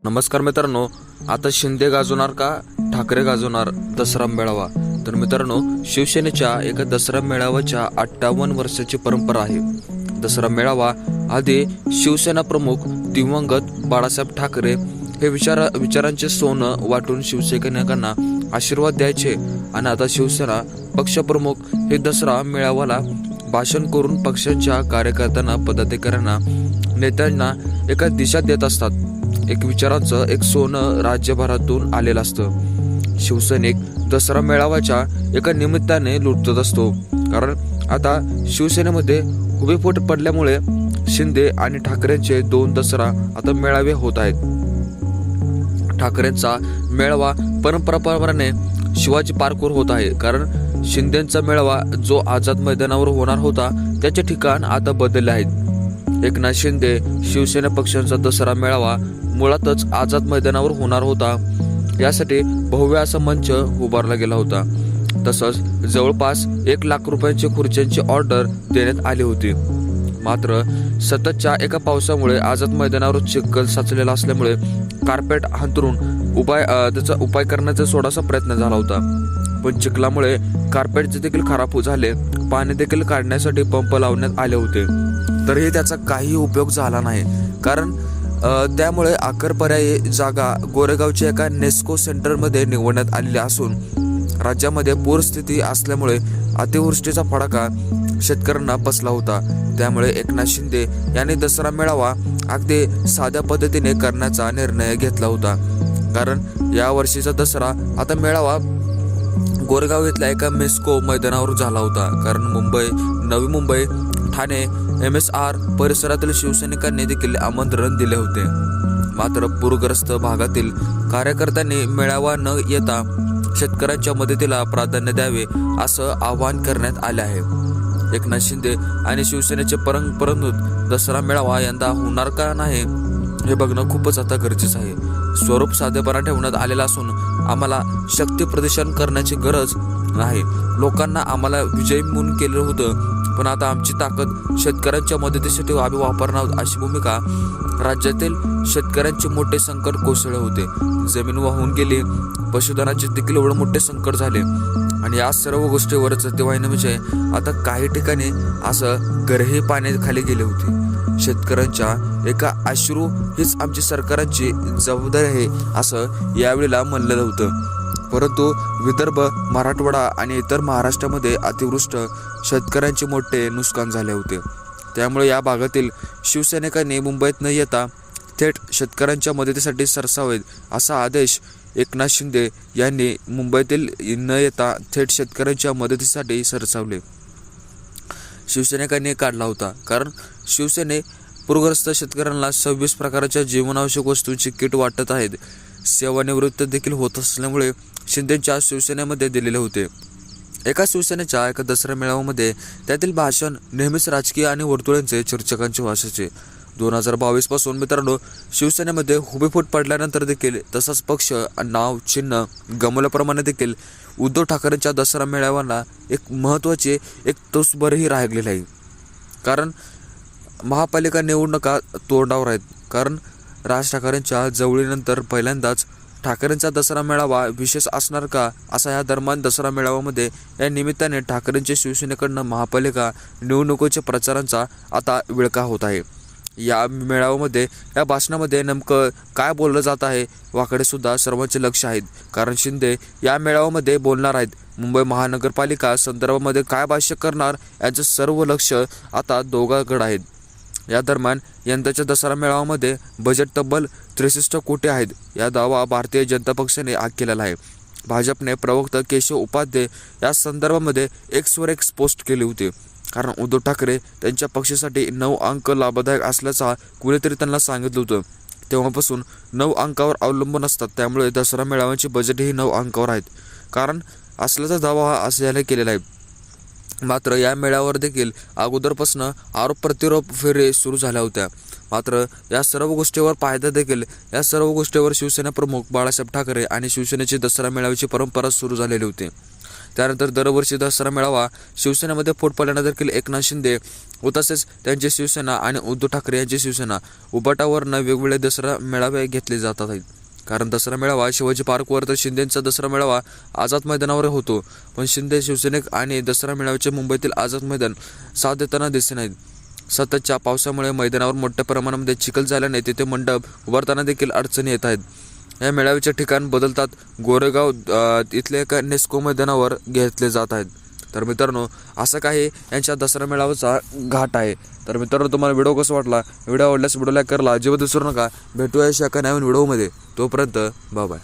नमस्कार मित्रांनो, आता शिंदे गाजवणार का ठाकरे गाजवणार दसरा मेळावा? तर मित्रांनो, शिवसेनेच्या एका दसरा मेळाव्याच्या 58 वर्षाची परंपरा आहे. दसरा मेळावा आधी शिवसेना प्रमुख दिवंगत बाळासाहेब ठाकरे हे विचारांचे सोनं वाटून शिवसैनिकांना आशीर्वाद द्यायचे आणि आता शिवसेना पक्षप्रमुख हे दसरा मेळाव्याला भाषण करून पक्षांच्या कार्यकर्त्यांना, पदाधिकाऱ्यांना, नेत्यांना एका दिशा देत असतात. एक विचारांचं एक सोनं राज्यभरातून आलेलं असतं. शिवसैनिक दसरा मेळाव्याच्या एका निमित्ताने लुटत असतो. कारण आता शिवसेनेमध्ये उभे फूट पडल्यामुळे शिंदे आणि ठाकरेंचे 2 दसरा आता मेळावे होत आहेत. ठाकरेंचा मेळावा परंपराप्रमाणे शिवाजी पार्कवर होत आहे. कारण शिंदेचा मेळावा जो आझाद मैदानावर होणार होता त्याचे ठिकाण आता बदलले आहेत. एकनाथ शिंदे शिवसेना पक्षाचा दसरा मेळावा मुळातच आझाद मैदानावर होणार होता. यासाठी भव्य असा मंच उभारला गेला होता. तसंच जवळपास 1 लाख रुपयांची खुर्च्यांची ऑर्डर देण्यात आली होती. मात्र सततच्या एका पावसामुळे आझाद मैदानावर चिखल साचलेला असल्यामुळे कार्पेट हांतरून त्याचा उपाय करण्याचा थोडासा प्रयत्न झाला होता. पण चिखलामुळे कार्पेट देखील खराब झाले. पाणी देखील काढण्यासाठी पंप लावण्यात आले होते, तरीही त्याचा काही उपयोग झाला नाही. कारण त्यामुळे आकर पर्यायी जागा गोरेगावच्या एका नेस्को सेंटरमध्ये निवडण्यात आलेली असून राज्यामध्ये पूरस्थिती असल्यामुळे अतिवृष्टीचा फटका शेतकऱ्यांना बसला होता. त्यामुळे एकनाथ शिंदे यांनी दसरा मेळावा अगदी साध्या पद्धतीने करण्याचा निर्णय घेतला होता. कारण या वर्षीचा दसरा आता मेळावा गोरेगाव इथल्या एका मेस्को मैदानावर झाला होता. कारण नवी मुंबई, ठाणे, MSR परिसरातील शिवसैनिकांनी देखील आमंत्रण दिले होते. मात्र पूरग्रस्त भागातील कार्यकर्त्यांनी मेळावा न येता शेतकऱ्यांच्या मदतीला प्राधान्य द्यावे असं आवाहन करण्यात आले आहे. एकनाथ शिंदे आणि शिवसेनेचे परंतु दसरा मेळावा यंदा होणार का नाही हे बघणं खूपच आता गरजेचं आहे. स्वरूप साधेपणा ठेवण्यात आलेला असून आम्हाला शक्ती प्रदर्शन करण्याची गरज नाही. लोकांना आम्हाला विजयी म्हणून केलं होतं, पण आता आमची ताकद शेतकऱ्यांच्या मदतीसाठी आम्ही वापरणार आहोत अशी भूमिका. राज्यातील शेतकऱ्यांचे मोठे संकट कोसळले होते. जमीन वाहून गेली, पशुधनाचे देखील एवढे मोठे संकट झाले आणि या सर्व गोष्टीवरच तेव्हा म्हणजे आता काही ठिकाणी असं घरही पाण्याखाली गेले होते. शेतकऱ्यांच्या एका अश्रू हीच आमची सरकारांची जबाबदारी आहे असं यावेळेला म्हणलेलं होतं. परंतु विदर्भ, मराठवाडा आणि इतर महाराष्ट्रामध्ये अतिवृष्टी शेतकऱ्यांचे मोठे नुकसान झाले होते. त्यामुळे या भागातील शिवसैनिकांनी मुंबईत न येता थेट शेतकऱ्यांच्या मदतीसाठी सरसावेत असा आदेश एकनाथ शिंदे यांनी मुंबईतील न येता थेट शेतकऱ्यांच्या मदतीसाठी सरसावले शिवसैनिकांनी काढला होता. कारण शिवसेने पूरग्रस्त शेतकऱ्यांना 26 प्रकारच्या जीवनावश्यक वस्तूंची किट वाटत आहेत. सेवानिवृत्त देखील होत असल्यामुळे शिंदेच्या शिवसेनेमध्ये दिलेले होते. एका शिवसेनेच्या एका दसरा मेळाव्यामध्ये त्यातील भाषण नेहमीच राजकीय आणि वर्तुळांचे चर्चकांचे भाषाचे. 2022 पासून मित्रांनो, शिवसेनेमध्ये हुबेफूट पडल्यानंतर देखील तसाच पक्ष, नाव, चिन्ह गमवल्याप्रमाणे देखील उद्धव ठाकरेंच्या दसरा मेळाव्याला एक महत्त्वाचे एक तोसभरही राहिलेले आहे. कारण महापालिका निवडणुका तोंडावर आहेत. कारण राज ठाकरेंच्या जवळीनंतर पहिल्यांदाच ठाकरेंचा दसरा मेळावा विशेष असणार का असा या दरम्यान दसरा मेळाव्यामध्ये या निमित्ताने ठाकरेंचे शिवसेनेकडनं महापालिका निवडणुकीच्या प्रचारांचा आता विळखा होत आहे. या मेळाव्यामध्ये, या भाषणामध्ये नेमकं काय बोललं जात आहे वाकडे सुद्धा सर्वांचे लक्ष आहेत. कारण शिंदे या मेळाव्यामध्ये बोलणार आहेत. मुंबई महानगरपालिका संदर्भामध्ये काय भाष्य करणार यांचं सर्व लक्ष आता दोघांकडे आहेत. या दरम्यान यंदाच्या दसरा मेळाव्यामध्ये बजेट तब्बल 63 कोटी आहेत. या दावा भारतीय जनता पक्षाने केलेला आहे. भाजपने प्रवक्ता केशव उपाध्याय या संदर्भामध्ये एक्सवर एक पोस्ट केली होती. कारण उद्धव ठाकरे त्यांच्या पक्षासाठी 9 अंक लाभदायक असल्याचा कुणीतरी त्यांना सांगितलं होतं. तेव्हापासून 9 अंकावर अवलंबून असतात. त्यामुळे दसरा मेळाव्याचे बजेटही 9 अंकावर आहेत. कारण असल्याचा दावा हा असं याला केलेला आहे. मात्र या मेळाव्यावर देखील अगोदरपासून आरोप प्रत्यारोप फेरी सुरू झाल्या होत्या. मात्र या सर्व गोष्टीवर फायदा देखील या सर्व गोष्टीवर शिवसेना प्रमुख बाळासाहेब ठाकरे आणि शिवसेनेची दसरा मेळाव्याची परंपरा सुरू झालेली होती. त्यानंतर दरवर्षी दसरा मेळावा शिवसेनेमध्ये फूट पडल्यानं देखील एकनाथ शिंदे व तसेच त्यांची शिवसेना आणि उद्धव ठाकरे यांची शिवसेना उभाटावरनं वेगवेगळे दसरा मेळावे घेतले जातात आहेत. कारण दसरा मेळावा शिवाजी पार्कवर तर शिंदेचा दसरा मेळावा आझाद मैदानावर होतो. पण शिंदे शिवसैनिक आणि दसरा मेळाव्याचे मुंबईतील आझाद मैदान साथ देताना दिसत नाहीत. सततच्या पावसामुळे मैदानावर मोठ्या प्रमाणामध्ये चिखल झाल्याने तिथे मंडप उभारताना देखील अडचणी येत आहेत. या मेळाव्याचे ठिकाण बदलतात. गोरेगाव इथल्या एका नेस्को मैदानावर घेतले जात आहेत. तर मित्रांनो, असं काही यांच्या दसरा मेळाव्याचा घाट आहे. तर मित्रांनो, तुम्हाला व्हिडिओ कसा वाटला? व्हिडिओ आवडल्यास व्हिडिओ लाईक करायला अजिबात विसरू नका. भेटूया अशा एका नवीन व्हिडिओमध्ये. तोपर्यंत बाय बाय.